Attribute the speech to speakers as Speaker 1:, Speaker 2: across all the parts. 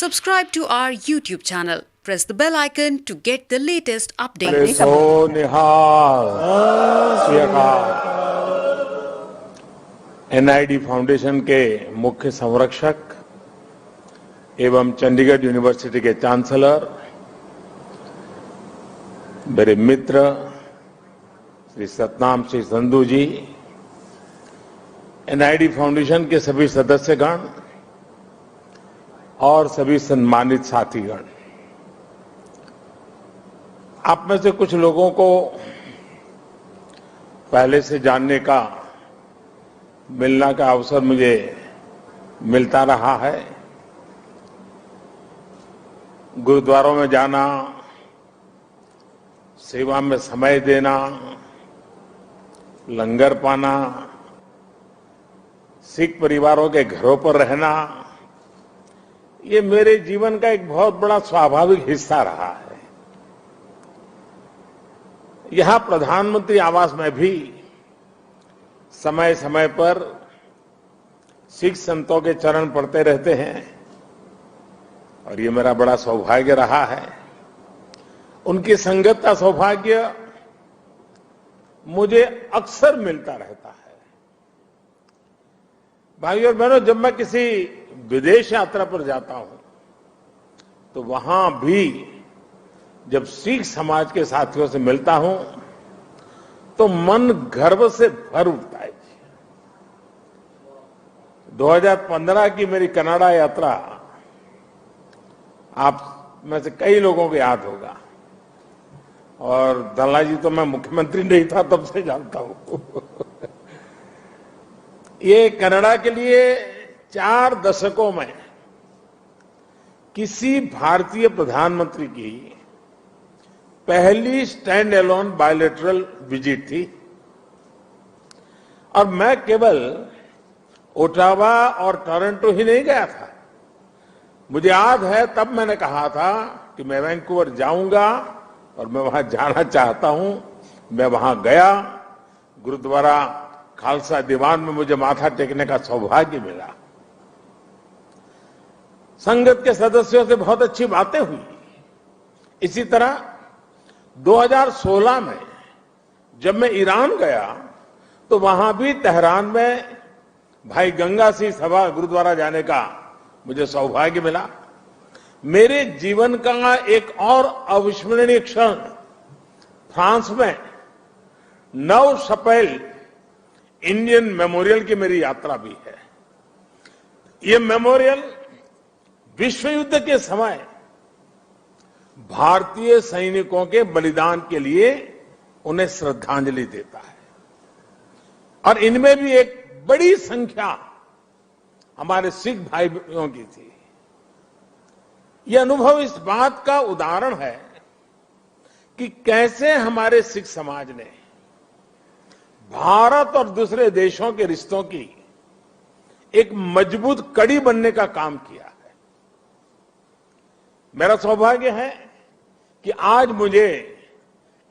Speaker 1: Subscribe to our YouTube channel. Press the bell icon to get the latest update.
Speaker 2: So Nihal NID foundation के मुख्य संरक्षक एवं Chandigarh university के chancellor, मेरे मित्र श्री सतनाम सिंह संधू जी, NID foundation के सभी सदस्यगण और सभी सम्मानित साथीगण, आप में से कुछ लोगों को पहले से जानने का, मिलने का अवसर मुझे मिलता रहा है। गुरुद्वारों में जाना, सेवा में समय देना, लंगर पाना, सिख परिवारों के घरों पर रहना, ये मेरे जीवन का एक बहुत बड़ा स्वाभाविक हिस्सा रहा है। यहां प्रधानमंत्री आवास में भी समय समय पर सिख संतों के चरण पड़ते रहते हैं और ये मेरा बड़ा सौभाग्य रहा है। उनकी संगत का सौभाग्य मुझे अक्सर मिलता रहता है। भाइयों और बहनों, जब मैं किसी विदेश यात्रा पर जाता हूं तो वहां भी जब सिख समाज के साथियों से मिलता हूं तो मन गर्व से भर उठता है। 2015 की मेरी कनाडा यात्रा आप में से कई लोगों को याद होगा और दल्ला जी तो मैं मुख्यमंत्री नहीं था तब से जानता हूं। ये कनाडा के लिए 4 दशकों में किसी भारतीय प्रधानमंत्री की पहली स्टैंड एलोन बायलैटरल विजिट थी और मैं केवल ओटावा और टोरंटो ही नहीं गया था। मुझे याद है तब मैंने कहा था कि मैं वैंकूवर जाऊंगा और मैं वहां जाना चाहता हूं। मैं वहां गया, गुरुद्वारा खालसा दीवान में मुझे माथा टेकने का सौभाग्य मिला। संगत के सदस्यों से बहुत अच्छी बातें हुई। इसी तरह 2016 में जब मैं ईरान गया तो वहां भी तेहरान में भाई गंगा सिंह सभा गुरुद्वारा जाने का मुझे सौभाग्य मिला। मेरे जीवन का एक और अविस्मरणीय क्षण फ्रांस में 9 अप्रैल इंडियन मेमोरियल की मेरी यात्रा भी है। ये मेमोरियल विश्व युद्ध के समय भारतीय सैनिकों के बलिदान के लिए उन्हें श्रद्धांजलि देता है और इनमें भी एक बड़ी संख्या हमारे सिख भाइयों की थी। यह अनुभव इस बात का उदाहरण है कि कैसे हमारे सिख समाज ने भारत और दूसरे देशों के रिश्तों की एक मजबूत कड़ी बनने का काम किया है। मेरा सौभाग्य है कि आज मुझे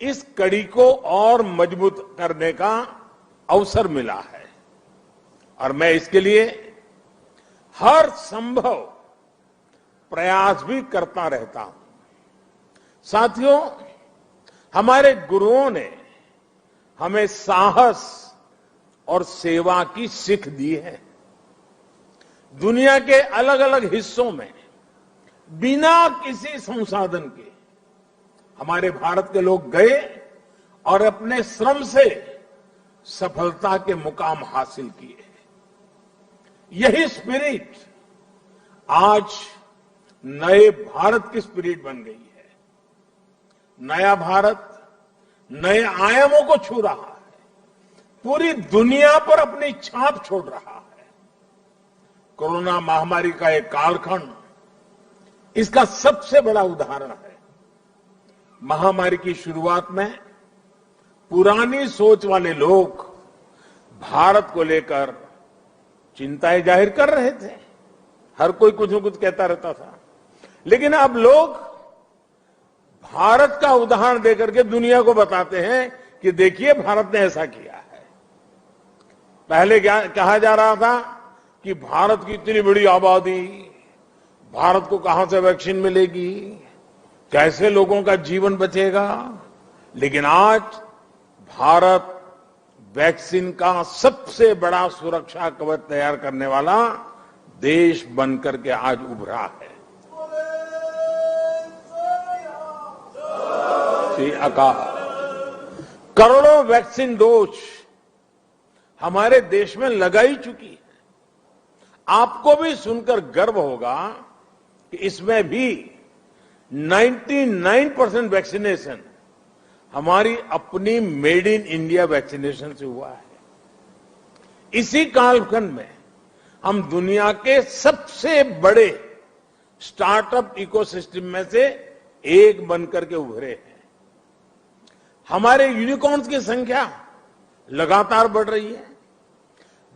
Speaker 2: इस कड़ी को और मजबूत करने का अवसर मिला है और मैं इसके लिए हर संभव प्रयास भी करता रहता हूं। साथियों, हमारे गुरुओं ने हमें साहस और सेवा की सीख दी है। दुनिया के अलग अलग हिस्सों में बिना किसी संसाधन के हमारे भारत के लोग गए और अपने श्रम से सफलता के मुकाम हासिल किए। यही स्पिरिट आज नए भारत की स्पिरिट बन गई है। नया भारत नए आयामों को छू रहा है, पूरी दुनिया पर अपनी छाप छोड़ रहा है। कोरोना महामारी का एक कालखंड इसका सबसे बड़ा उदाहरण है। महामारी की शुरुआत में पुरानी सोच वाले लोग भारत को लेकर चिंताएं जाहिर कर रहे थे। हर कोई कुछ न कुछ कहता रहता था, लेकिन अब लोग भारत का उदाहरण देकर के दुनिया को बताते हैं कि देखिए भारत ने ऐसा किया है। पहले क्या कहा जा रहा था कि भारत की इतनी बड़ी आबादी, भारत को कहां से वैक्सीन मिलेगी, कैसे लोगों का जीवन बचेगा। लेकिन आज भारत वैक्सीन का सबसे बड़ा सुरक्षा कवच तैयार करने वाला देश बनकर के आज उभरा है। श्री अकाल करोड़ों वैक्सीन डोज हमारे देश में लगाई चुकी है। आपको भी सुनकर गर्व होगा कि इसमें भी 99% वैक्सीनेशन हमारी अपनी मेड इन इंडिया वैक्सीनेशन से हुआ है। इसी कालखंड में हम दुनिया के सबसे बड़े स्टार्टअप इकोसिस्टम में से एक बनकर के उभरे हैं। हमारे यूनिकॉर्न्स की संख्या लगातार बढ़ रही है।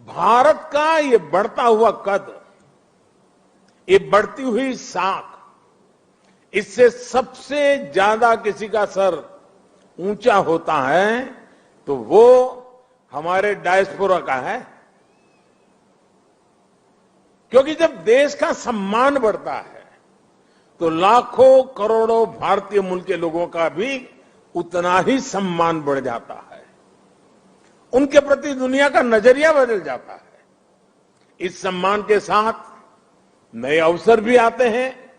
Speaker 2: भारत का ये बढ़ता हुआ कद, ये बढ़ती हुई साख, इससे सबसे ज्यादा किसी का सर ऊंचा होता है तो वो हमारे डायस्पोरा का है। क्योंकि जब देश का सम्मान बढ़ता है तो लाखों करोड़ों भारतीय मूल के लोगों का भी उतना ही सम्मान बढ़ जाता है। उनके प्रति दुनिया का नजरिया बदल जाता है। इस सम्मान के साथ नए अवसर भी आते हैं,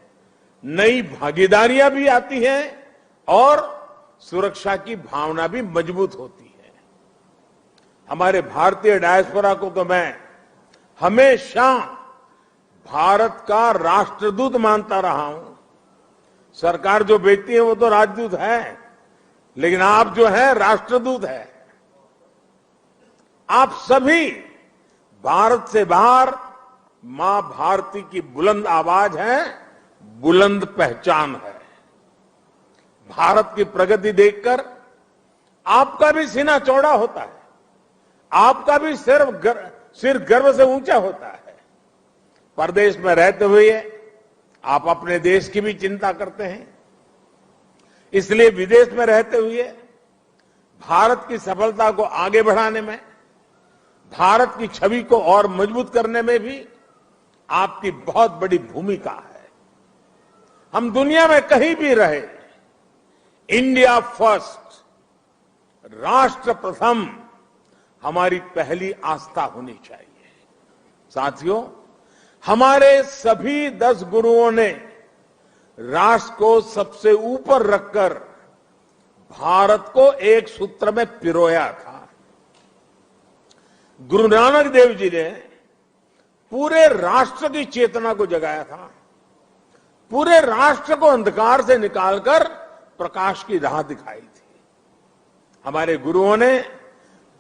Speaker 2: नई भागीदारियां भी आती हैं और सुरक्षा की भावना भी मजबूत होती है। हमारे भारतीय डायस्पोरा को तो मैं हमेशा भारत का राष्ट्रदूत मानता रहा हूं। सरकार जो भेजती है वो तो राजदूत है, लेकिन आप जो है राष्ट्रदूत है। आप सभी भारत से बाहर मां भारती की बुलंद आवाज है, बुलंद पहचान है। भारत की प्रगति देखकर आपका भी सीना चौड़ा होता है, आपका भी सिर गर्व से ऊंचा होता है। परदेश में रहते हुए आप अपने देश की भी चिंता करते हैं, इसलिए विदेश में रहते हुए भारत की सफलता को आगे बढ़ाने में, भारत की छवि को और मजबूत करने में भी आपकी बहुत बड़ी भूमिका है। हम दुनिया में कहीं भी रहे, इंडिया फर्स्ट, राष्ट्र प्रथम हमारी पहली आस्था होनी चाहिए। साथियों, हमारे सभी 10 गुरुओं ने राष्ट्र को सबसे ऊपर रखकर भारत को एक सूत्र में पिरोया था। गुरु नानक देव जी ने पूरे राष्ट्र की चेतना को जगाया था, पूरे राष्ट्र को अंधकार से निकालकर प्रकाश की राह दिखाई थी। हमारे गुरुओं ने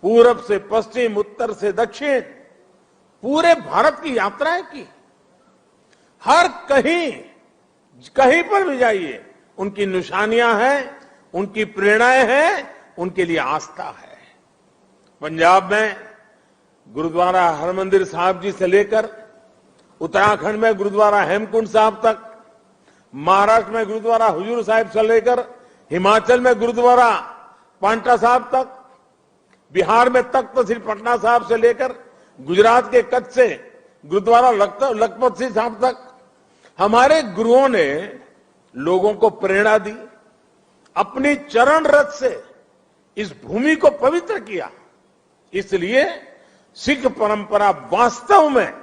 Speaker 2: पूरब से पश्चिम, उत्तर से दक्षिण पूरे भारत की यात्राएं की। हर कहीं पर भी जाइए उनकी निशानियां हैं, उनकी प्रेरणाएं हैं, उनके लिए आस्था है। पंजाब में गुरुद्वारा हरमंदिर साहिब जी से लेकर उत्तराखंड में गुरुद्वारा हेमकुंड साहिब तक, महाराष्ट्र में गुरुद्वारा हुजूर साहिब से लेकर हिमाचल में गुरुद्वारा पांटा साहिब तक, बिहार में तख्त श्री पटना साहिब से लेकर गुजरात के कच्छ से गुरुद्वारा लखपत सिंह साहिब तक हमारे गुरुओं ने लोगों को प्रेरणा दी, अपनी चरण रथ से इस भूमि को पवित्र किया। इसलिए सिख परंपरा वास्तव में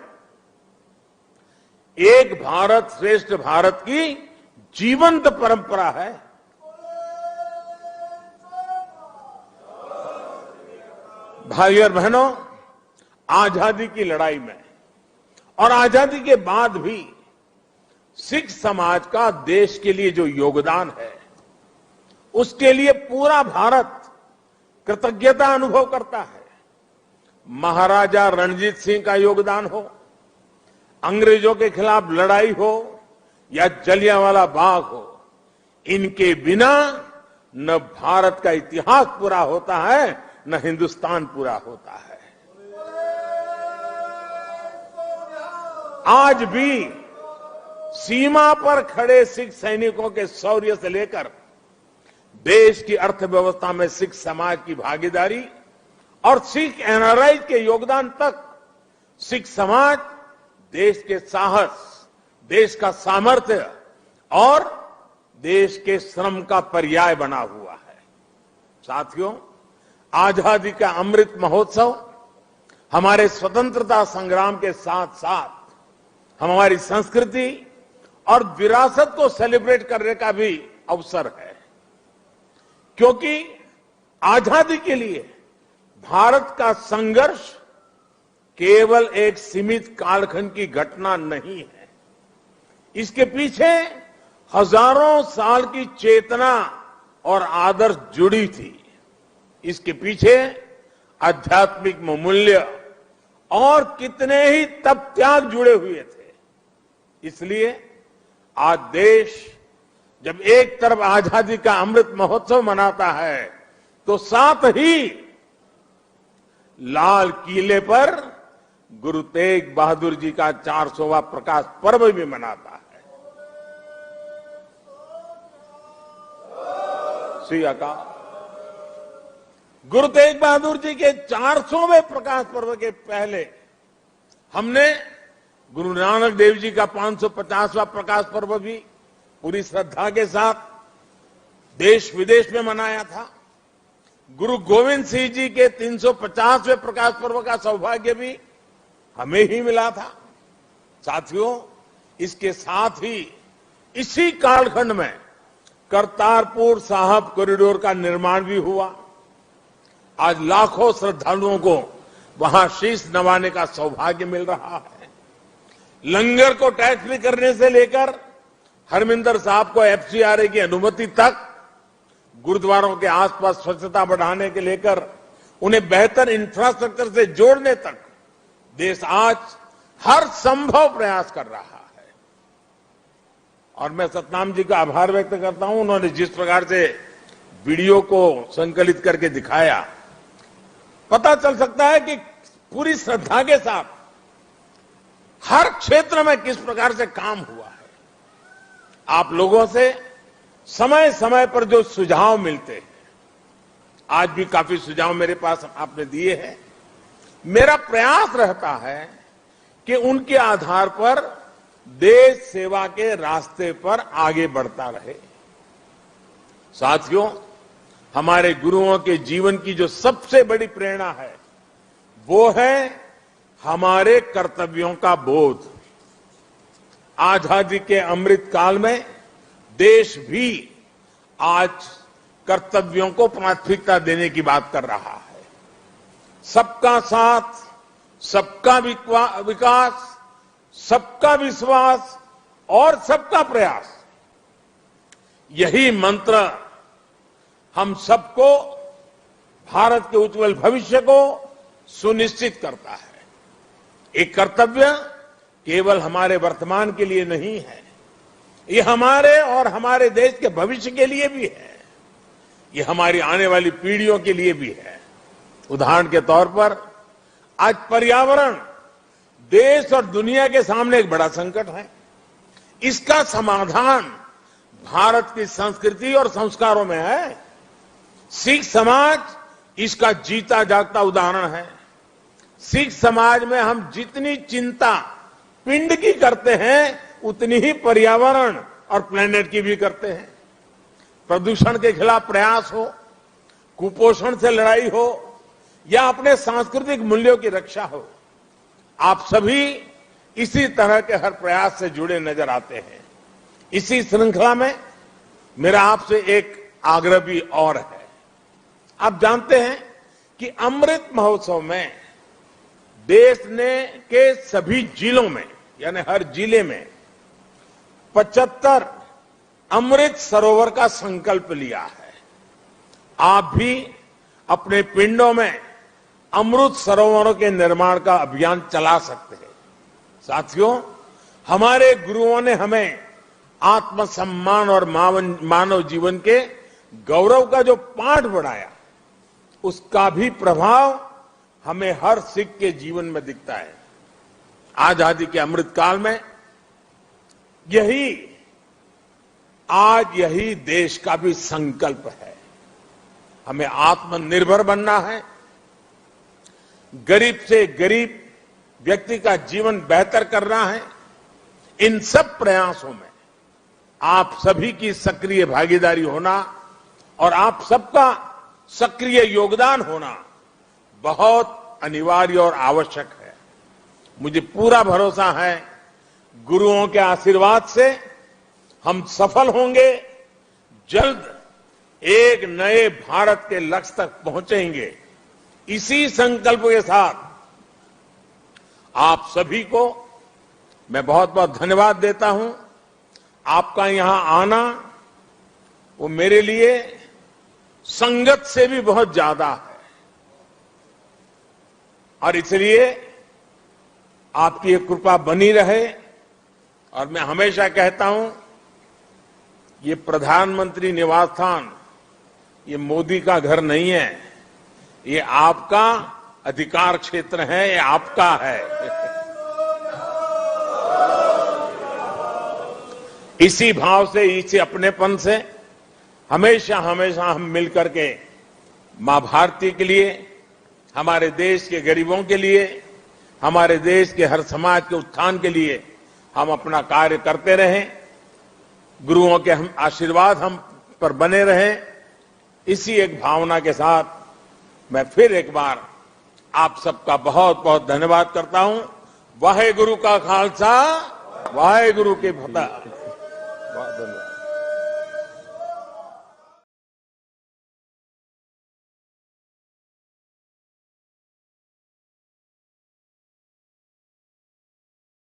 Speaker 2: एक भारत श्रेष्ठ भारत की जीवंत परंपरा है। भाई और बहनों, आजादी की लड़ाई में और आजादी के बाद भी सिख समाज का देश के लिए जो योगदान है, उसके लिए पूरा भारत कृतज्ञता अनुभव करता है। महाराजा रणजीत सिंह का योगदान हो, अंग्रेजों के खिलाफ लड़ाई हो या जलियांवाला बाग हो, इनके बिना न भारत का इतिहास पूरा होता है, न हिंदुस्तान पूरा होता है। आज भी सीमा पर खड़े सिख सैनिकों के शौर्य से लेकर देश की अर्थव्यवस्था में सिख समाज की भागीदारी और सिख एनआरआई के योगदान तक, सिख समाज देश के साहस, देश का सामर्थ्य और देश के श्रम का पर्याय बना हुआ है। साथियों, आजादी का अमृत महोत्सव हमारे स्वतंत्रता संग्राम के साथ साथ हमारी संस्कृति और विरासत को सेलिब्रेट करने का भी अवसर है, क्योंकि आजादी के लिए भारत का संघर्ष केवल एक सीमित कालखंड की घटना नहीं है। इसके पीछे हजारों साल की चेतना और आदर्श जुड़ी थी। इसके पीछे आध्यात्मिक मूल्य और कितने ही तप त्याग जुड़े हुए थे। इसलिए आज देश जब एक तरफ आजादी का अमृत महोत्सव मनाता है, तो साथ ही लाल किले पर गुरु तेग बहादुर जी का 400वां प्रकाश पर्व भी मनाता है। श्री अकाल। गुरु तेग बहादुर जी के 400वें प्रकाश पर्व के पहले हमने गुरु नानक देव जी का 550वां प्रकाश पर्व भी पूरी श्रद्धा के साथ देश विदेश में मनाया था। गुरु गोविंद सिंह जी के 350वें प्रकाश पर्व का सौभाग्य भी हमें ही मिला था। साथियों, इसके साथ ही इसी कालखंड में करतारपुर साहिब कॉरिडोर का निर्माण भी हुआ। आज लाखों श्रद्धालुओं को वहां शीश नवाने का सौभाग्य मिल रहा है। लंगर को टैक्स फ्री करने से लेकर हरमिंदर साहब को एफसीआरए की अनुमति तक, गुरुद्वारों के आसपास स्वच्छता बढ़ाने के लेकर उन्हें बेहतर इंफ्रास्ट्रक्चर से जोड़ने तक देश आज हर संभव प्रयास कर रहा है। और मैं सतनाम जी का आभार व्यक्त करता हूं। उन्होंने जिस प्रकार से वीडियो को संकलित करके दिखाया, पता चल सकता है कि पूरी श्रद्धा के साथ हर क्षेत्र में किस प्रकार से काम हुआ है। आप लोगों से समय समय पर जो सुझाव मिलते हैं, आज भी काफी सुझाव मेरे पास आपने दिए हैं। मेरा प्रयास रहता है कि उनके आधार पर देश सेवा के रास्ते पर आगे बढ़ता रहे। साथियों, हमारे गुरुओं के जीवन की जो सबसे बड़ी प्रेरणा है, वो है हमारे कर्तव्यों का बोध। आजादी के अमृत काल में देश भी आज कर्तव्यों को प्राथमिकता देने की बात कर रहा है। सबका साथ, सबका विकास, सबका विश्वास और सबका प्रयास, यही मंत्र हम सबको भारत के उज्जवल भविष्य को सुनिश्चित करता है। एक कर्तव्य केवल हमारे वर्तमान के लिए नहीं है, ये हमारे और हमारे देश के भविष्य के लिए भी है। ये हमारी आने वाली पीढ़ियों के लिए भी है। उदाहरण के तौर पर आज पर्यावरण देश और दुनिया के सामने एक बड़ा संकट है। इसका समाधान भारत की संस्कृति और संस्कारों में है। सिख समाज इसका जीता जागता उदाहरण है। सिख समाज में हम जितनी चिंता पिंड की करते हैं, उतनी ही पर्यावरण और प्लेनेट की भी करते हैं। प्रदूषण के खिलाफ प्रयास हो, कुपोषण से लड़ाई हो, या अपने सांस्कृतिक मूल्यों की रक्षा हो, आप सभी इसी तरह के हर प्रयास से जुड़े नजर आते हैं। इसी श्रृंखला में मेरा आपसे एक आग्रह भी और है। आप जानते हैं कि अमृत महोत्सव में देश ने के सभी जिलों में, यानी हर जिले में 75 अमृत सरोवर का संकल्प लिया है। आप भी अपने पिंडों में अमृत सरोवरों के निर्माण का अभियान चला सकते हैं। साथियों, हमारे गुरुओं ने हमें आत्मसम्मान और मानव जीवन के गौरव का जो पाठ पढ़ाया, उसका भी प्रभाव हमें हर सिख के जीवन में दिखता है। आजादी के अमृत काल में यही देश का भी संकल्प है। हमें आत्मनिर्भर बनना है, गरीब से गरीब व्यक्ति का जीवन बेहतर करना है। इन सब प्रयासों में आप सभी की सक्रिय भागीदारी होना और आप सबका सक्रिय योगदान होना बहुत अनिवार्य और आवश्यक है। मुझे पूरा भरोसा है गुरुओं के आशीर्वाद से हम सफल होंगे, जल्द एक नए भारत के लक्ष्य तक पहुंचेंगे। इसी संकल्प के साथ आप सभी को मैं बहुत बहुत धन्यवाद देता हूं। आपका यहां आना वो मेरे लिए संगत से भी बहुत ज्यादा है और इसलिए आपकी ये कृपा बनी रहे। और मैं हमेशा कहता हूं ये प्रधानमंत्री निवास स्थान ये मोदी का घर नहीं है, ये आपका अधिकार क्षेत्र है, ये आपका है। इसी भाव से, इसी अपनेपन से हमेशा हमेशा हम मिलकर के मां भारती के लिए, हमारे देश के गरीबों के लिए, हमारे देश के हर समाज के उत्थान के लिए हम अपना कार्य करते रहें। गुरुओं के हम आशीर्वाद हम पर बने रहें। इसी एक भावना के साथ मैं फिर एक बार आप सबका बहुत बहुत धन्यवाद करता हूं। वाहे गुरु का खालसा, वाहे गुरु की फतेह। बहुत धन्यवाद।